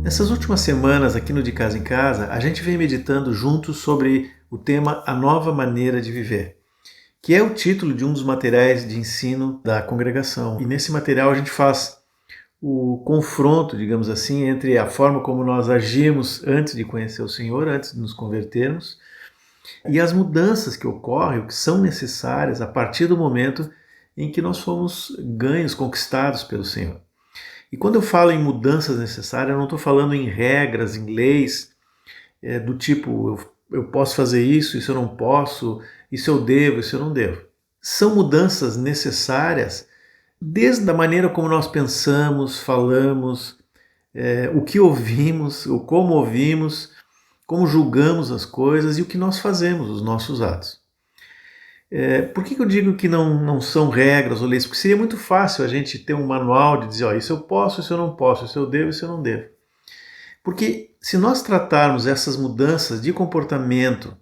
Nessas últimas semanas aqui no De Casa em Casa, a gente vem meditando juntos sobre o tema A Nova Maneira de Viver, que é o título de um dos materiais de ensino da congregação. E nesse material a gente faz o confronto, digamos assim, entre a forma como nós agimos antes de conhecer o Senhor, antes de nos convertermos, e as mudanças que ocorrem, ou que são necessárias a partir do momento em que nós fomos ganhos, conquistados pelo Senhor. E quando eu falo em mudanças necessárias, eu não estou falando em regras, em leis, do tipo, eu posso fazer isso eu não posso, isso eu devo, isso eu não devo. São mudanças necessárias desde a maneira como nós pensamos, falamos, o que ouvimos, o como julgamos as coisas e o que nós fazemos, os nossos atos. Por que eu digo que não são regras ou leis? Porque seria muito fácil a gente ter um manual de dizer, ó, isso eu posso, isso eu não posso, isso eu devo, isso eu não devo. Porque se nós tratarmos essas mudanças de comportamento,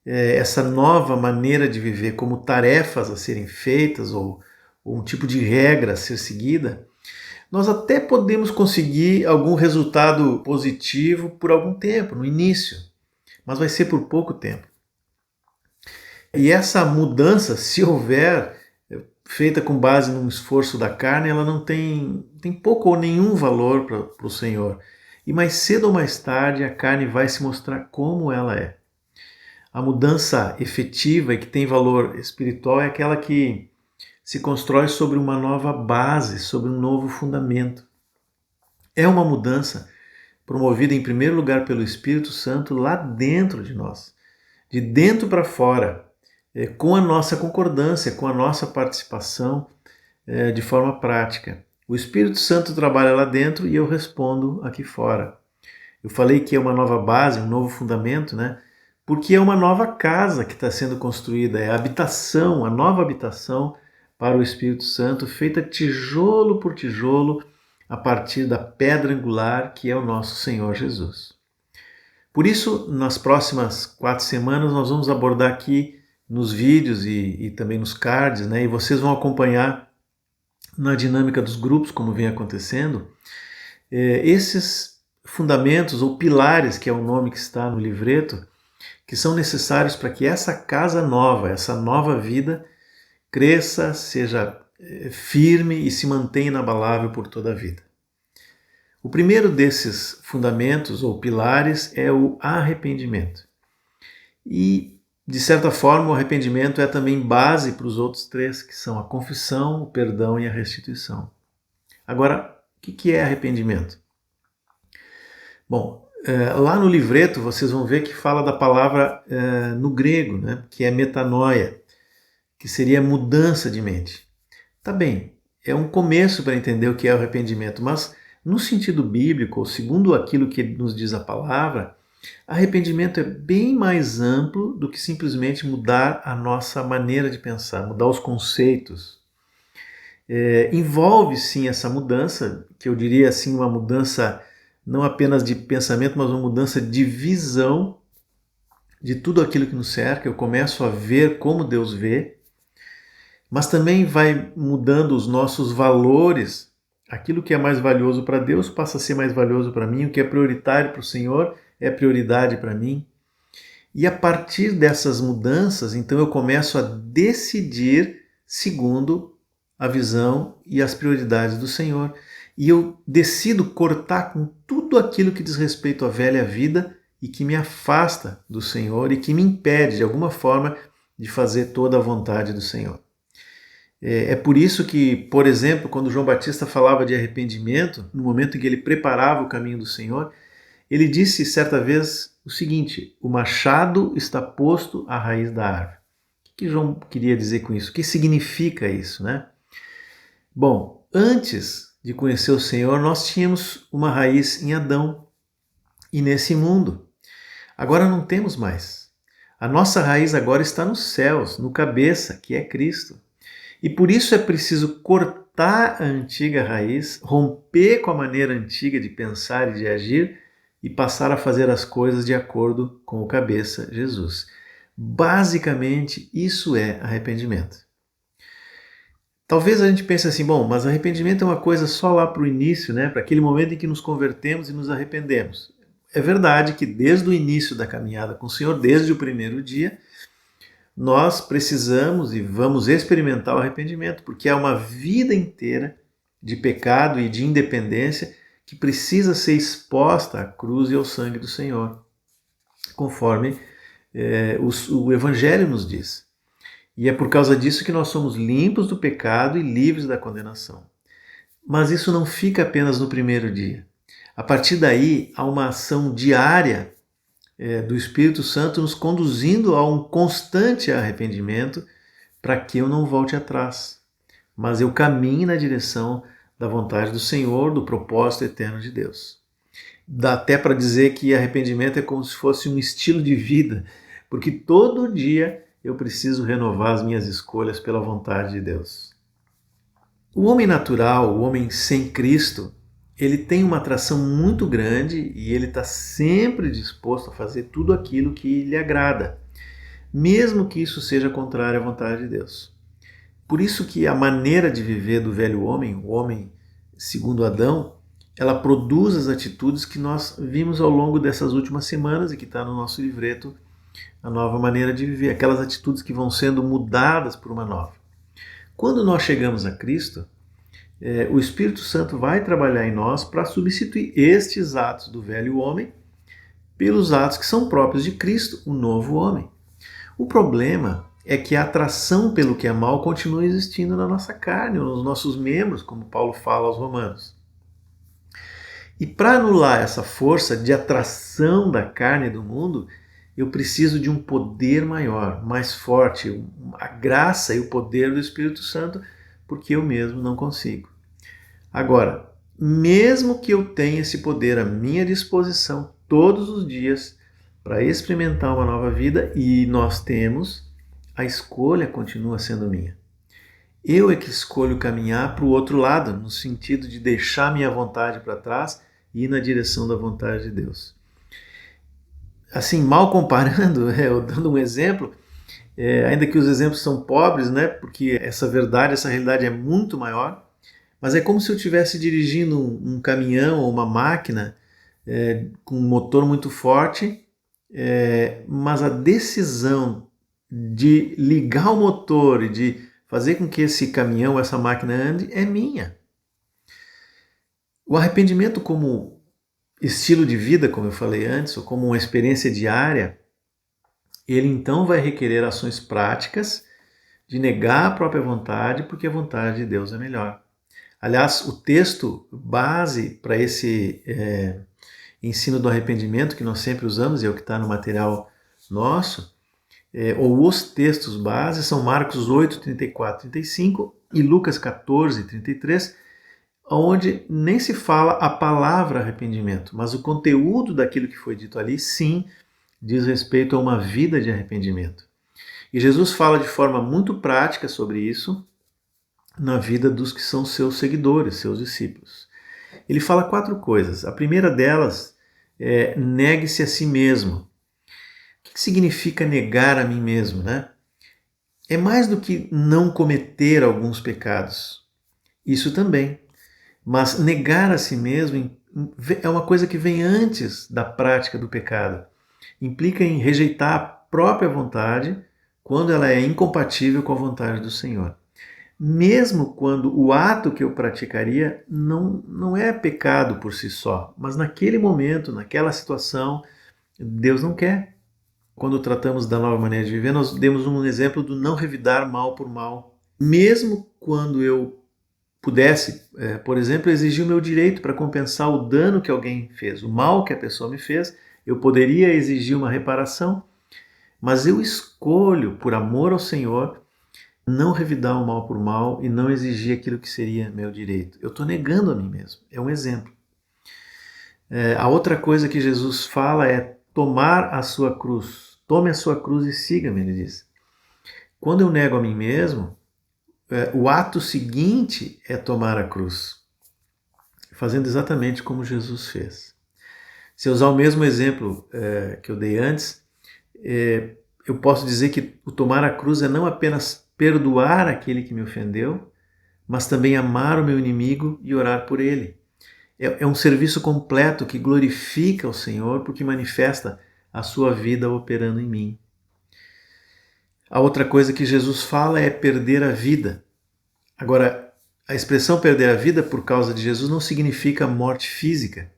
essa nova maneira de viver como tarefas a serem feitas ou um tipo de regra a ser seguida, nós até podemos conseguir algum resultado positivo por algum tempo, no início, mas vai ser por pouco tempo. E essa mudança, se houver, feita com base num esforço da carne, ela não tem pouco ou nenhum valor para o Senhor. E mais cedo ou mais tarde a carne vai se mostrar como ela é. A mudança efetiva e que tem valor espiritual é aquela que se constrói sobre uma nova base, sobre um novo fundamento. É uma mudança promovida em primeiro lugar pelo Espírito Santo lá dentro de nós, de dentro para fora, com a nossa concordância, com a nossa participação de forma prática. O Espírito Santo trabalha lá dentro e eu respondo aqui fora. Eu falei que é uma nova base, um novo fundamento, né? Porque é uma nova casa que está sendo construída, é a habitação, a nova habitação para o Espírito Santo, feita tijolo por tijolo, a partir da pedra angular que é o nosso Senhor Jesus. Por isso, nas próximas 4 semanas, nós vamos abordar aqui nos vídeos e também nos cards, né? E vocês vão acompanhar na dinâmica dos grupos, como vem acontecendo, esses fundamentos ou pilares, que é o nome que está no livreto, que são necessários para que essa casa nova, essa nova vida, cresça, seja firme e se mantenha inabalável por toda a vida. O primeiro desses fundamentos ou pilares é o arrependimento. E, de certa forma, o arrependimento é também base para os outros 3, que são a confissão, o perdão e a restituição. Agora, o que é arrependimento? Bom, lá no livreto vocês vão ver que fala da palavra no grego, né, que é metanoia, que seria mudança de mente. Tá bem, é um começo para entender o que é o arrependimento, mas no sentido bíblico, ou segundo aquilo que nos diz a palavra, arrependimento é bem mais amplo do que simplesmente mudar a nossa maneira de pensar, mudar os conceitos. Envolve sim essa mudança, que eu diria assim, uma mudança não apenas de pensamento, mas uma mudança de visão de tudo aquilo que nos cerca. Eu começo a ver como Deus vê, mas também vai mudando os nossos valores. Aquilo que é mais valioso para Deus passa a ser mais valioso para mim, o que é prioritário para o Senhor é prioridade para mim. E a partir dessas mudanças, então eu começo a decidir segundo a visão e as prioridades do Senhor. E eu decido cortar com tudo aquilo que diz respeito à velha vida e que me afasta do Senhor e que me impede, de alguma forma, de fazer toda a vontade do Senhor. É por isso que, por exemplo, quando João Batista falava de arrependimento, no momento em que ele preparava o caminho do Senhor, ele disse certa vez o seguinte: o machado está posto à raiz da árvore. O que João queria dizer com isso? O que significa isso, né? Bom, antes de conhecer o Senhor, nós tínhamos uma raiz em Adão e nesse mundo. Agora não temos mais. A nossa raiz agora está nos céus, no cabeça, que é Cristo. E por isso é preciso cortar a antiga raiz, romper com a maneira antiga de pensar e de agir e passar a fazer as coisas de acordo com o cabeça, Jesus. Basicamente, isso é arrependimento. Talvez a gente pense assim, bom, mas arrependimento é uma coisa só lá para o início, né? Para aquele momento em que nos convertemos e nos arrependemos. É verdade que desde o início da caminhada com o Senhor, desde o primeiro dia, nós precisamos e vamos experimentar o arrependimento, porque é uma vida inteira de pecado e de independência que precisa ser exposta à cruz e ao sangue do Senhor, conforme o Evangelho nos diz. E é por causa disso que nós somos limpos do pecado e livres da condenação. Mas isso não fica apenas no primeiro dia. A partir daí, há uma ação diária do Espírito Santo nos conduzindo a um constante arrependimento para que eu não volte atrás, mas eu caminhe na direção da vontade do Senhor, do propósito eterno de Deus. Dá até para dizer que arrependimento é como se fosse um estilo de vida, porque todo dia eu preciso renovar as minhas escolhas pela vontade de Deus. O homem natural, o homem sem Cristo, ele tem uma atração muito grande e ele está sempre disposto a fazer tudo aquilo que lhe agrada, mesmo que isso seja contrário à vontade de Deus. Por isso que a maneira de viver do velho homem, o homem segundo Adão, ela produz as atitudes que nós vimos ao longo dessas últimas semanas e que está no nosso livreto, a nova maneira de viver, aquelas atitudes que vão sendo mudadas por uma nova. Quando nós chegamos a Cristo, o Espírito Santo vai trabalhar em nós para substituir estes atos do velho homem pelos atos que são próprios de Cristo, o novo homem. O problema é que a atração pelo que é mal continua existindo na nossa carne, nos nossos membros, como Paulo fala aos Romanos. E para anular essa força de atração da carne e do mundo, eu preciso de um poder maior, mais forte, a graça e o poder do Espírito Santo, porque eu mesmo não consigo. Agora, mesmo que eu tenha esse poder à minha disposição todos os dias para experimentar uma nova vida, e nós temos, a escolha continua sendo minha. Eu é que escolho caminhar para o outro lado, no sentido de deixar minha vontade para trás e ir na direção da vontade de Deus. Assim, mal comparando, eu dando um exemplo, ainda que os exemplos são pobres, né, porque essa verdade, essa realidade é muito maior, mas é como se eu estivesse dirigindo um caminhão ou uma máquina com um motor muito forte, mas a decisão de ligar o motor e de fazer com que esse caminhão, essa máquina ande, é minha. O arrependimento como estilo de vida, como eu falei antes, ou como uma experiência diária, ele então vai requerer ações práticas de negar a própria vontade, porque a vontade de Deus é melhor. Aliás, o texto base para esse ensino do arrependimento que nós sempre usamos, e é o que está no material nosso, ou os textos base, são Marcos 8, 34, 35 e Lucas 14, 33, onde nem se fala a palavra arrependimento, mas o conteúdo daquilo que foi dito ali, sim, diz respeito a uma vida de arrependimento. E Jesus fala de forma muito prática sobre isso na vida dos que são seus seguidores, seus discípulos. Ele fala 4 coisas. A primeira delas é negue-se a si mesmo. O que significa negar a mim mesmo, né? É mais do que não cometer alguns pecados. Isso também. Mas negar a si mesmo é uma coisa que vem antes da prática do pecado. Implica em rejeitar a própria vontade quando ela é incompatível com a vontade do Senhor. Mesmo quando o ato que eu praticaria não é pecado por si só, mas naquele momento, naquela situação, Deus não quer. Quando tratamos da nova maneira de viver, nós demos um exemplo do não revidar mal por mal. Mesmo quando eu pudesse, por exemplo, exigir o meu direito para compensar o dano que alguém fez, o mal que a pessoa me fez, eu poderia exigir uma reparação, mas eu escolho, por amor ao Senhor, não revidar o mal por mal e não exigir aquilo que seria meu direito. Eu estou negando a mim mesmo. É um exemplo. A outra coisa que Jesus fala é tomar a sua cruz. Tome a sua cruz e siga-me, ele diz. Quando eu nego a mim mesmo, o ato seguinte é tomar a cruz, fazendo exatamente como Jesus fez. Se eu usar o mesmo exemplo que eu dei antes, eu posso dizer que o tomar a cruz é não apenas perdoar aquele que me ofendeu, mas também amar o meu inimigo e orar por ele. É um serviço completo que glorifica o Senhor porque manifesta a sua vida operando em mim. A outra coisa que Jesus fala é perder a vida. Agora, a expressão perder a vida por causa de Jesus não significa morte física,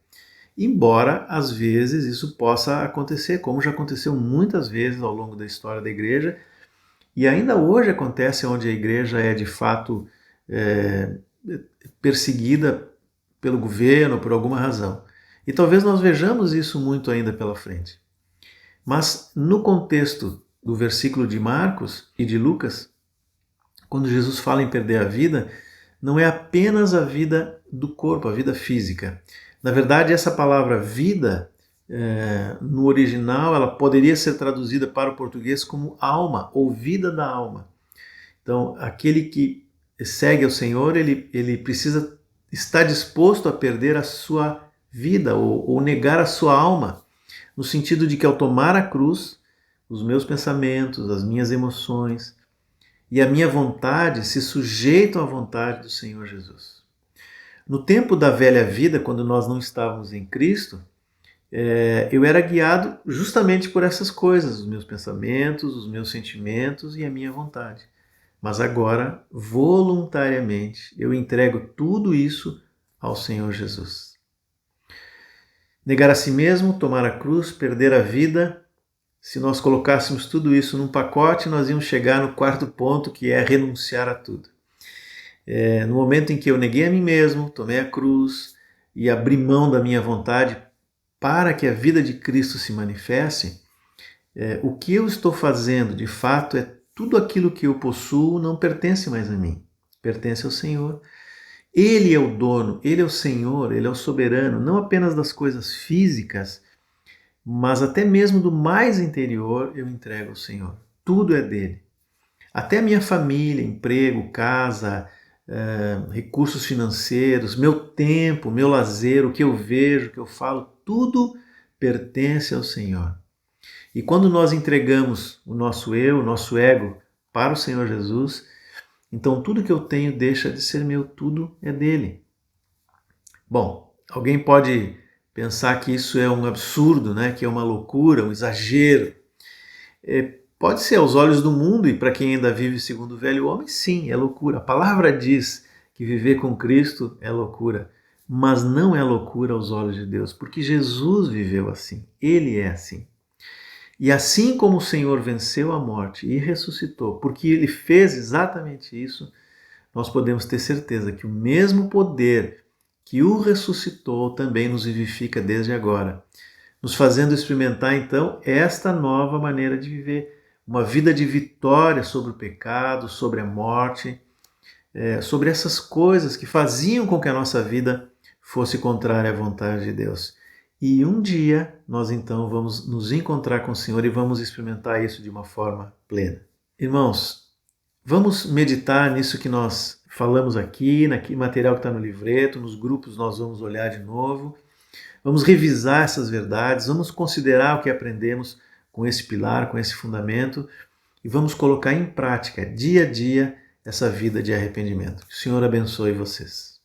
embora às vezes isso possa acontecer, como já aconteceu muitas vezes ao longo da história da igreja, e ainda hoje acontece onde a igreja é de fato perseguida pelo governo, por alguma razão. E talvez nós vejamos isso muito ainda pela frente. Mas no contexto do versículo de Marcos e de Lucas, quando Jesus fala em perder a vida, não é apenas a vida do corpo, a vida física. Na verdade, essa palavra vida, no original, ela poderia ser traduzida para o português como alma, ou vida da alma. Então, aquele que segue ao Senhor, ele precisa estar disposto a perder a sua vida, ou negar a sua alma, no sentido de que ao tomar a cruz, os meus pensamentos, as minhas emoções e a minha vontade se sujeitam à vontade do Senhor Jesus. No tempo da velha vida, quando nós não estávamos em Cristo, eu era guiado justamente por essas coisas, os meus pensamentos, os meus sentimentos e a minha vontade. Mas agora, voluntariamente, eu entrego tudo isso ao Senhor Jesus. Negar a si mesmo, tomar a cruz, perder a vida. Se nós colocássemos tudo isso num pacote, nós íamos chegar no quarto ponto, que é renunciar a tudo. No momento em que eu neguei a mim mesmo, tomei a cruz e abri mão da minha vontade para que a vida de Cristo se manifeste, o que eu estou fazendo de fato é tudo aquilo que eu possuo não pertence mais a mim, pertence ao Senhor. Ele é o dono, Ele é o Senhor, Ele é o soberano, não apenas das coisas físicas, mas até mesmo do mais interior eu entrego ao Senhor. Tudo é dele. Até a minha família, emprego, casa, recursos financeiros, meu tempo, meu lazer, o que eu vejo, o que eu falo, tudo pertence ao Senhor. E quando nós entregamos o nosso eu, o nosso ego para o Senhor Jesus, então tudo que eu tenho deixa de ser meu, tudo é dele. Bom, alguém pode pensar que isso é um absurdo, né? Que é uma loucura, um exagero. Pode ser aos olhos do mundo e para quem ainda vive segundo o velho homem, sim, é loucura. A palavra diz que viver com Cristo é loucura, mas não é loucura aos olhos de Deus, porque Jesus viveu assim, Ele é assim. E assim como o Senhor venceu a morte e ressuscitou, porque Ele fez exatamente isso, nós podemos ter certeza que o mesmo poder que o ressuscitou também nos vivifica desde agora, nos fazendo experimentar então esta nova maneira de viver, uma vida de vitória sobre o pecado, sobre a morte, sobre essas coisas que faziam com que a nossa vida fosse contrária à vontade de Deus. E um dia nós então vamos nos encontrar com o Senhor e vamos experimentar isso de uma forma plena. Irmãos, vamos meditar nisso que nós falamos aqui, naquele material que está no livreto, nos grupos nós vamos olhar de novo, vamos revisar essas verdades, vamos considerar o que aprendemos com esse pilar, com esse fundamento e vamos colocar em prática, dia a dia, essa vida de arrependimento. Que o Senhor abençoe vocês.